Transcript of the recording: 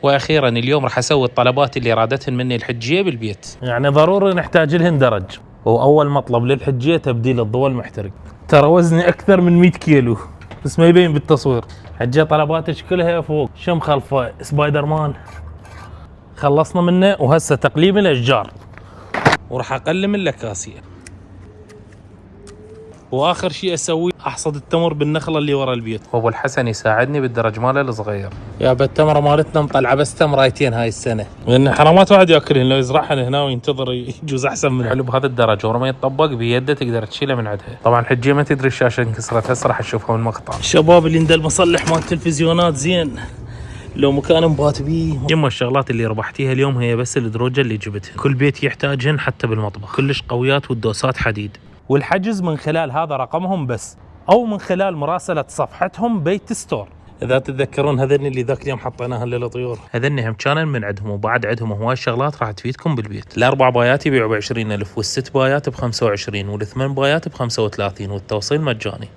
واخيرا اليوم راح اسوي الطلبات اللي رادتهن مني الحجيه بالبيت. يعني ضروري نحتاج لهن درج، واول مطلب للحجيه تبديل الضوء المحترق. ترى وزني اكثر من 100 كيلو بس ما يبين بالتصوير. حجيه طلباتك كلها فوق، شو مخلفه سبايدر مان. خلصنا منه وهسه تقليم الاشجار، وراح اقلم الاكاسيا، واخر شيء اسوي احصد التمر بالنخله اللي ورا البيت. وابو الحسن يساعدني بالدرج ماله الصغير. يا بالتمره مالتنا مطلعه بس تمرايتين هاي السنه، لان حرامات واحد ياكلهن، لو يزرعهن هنا وينتظر يجوز احسن منه. حلو بهذا الدرج، ورا ما يتطبق بيده تقدر تشيله من عندها. طبعا الحجيه ما تدري الشاشه انكسرت، هسه راح اشوفها من المقطع. الشباب اللي عنده المصلح مال التلفزيونات زين، لو مكان مبات بيه. يما الشغلات اللي ربحتيها اليوم هي بس الدروجه اللي جبتها، كل بيت يحتاجهن حتى بالمطبخ، كلش قويات والدوسات حديد. والحجز من خلال هذا رقمهم بس، او من خلال مراسله صفحتهم بيت ستور. اذا تتذكرون هذين اللي ذاك اليوم حطيناها للطيور، هذني هم كان من عندهم، وبعد عندهم هواي شغلات راح تفيدكم بالبيت. الاربع بايات يبيعوا ب20,000، والست بايات ب25، والثمان بايات ب35، والتوصيل مجاني.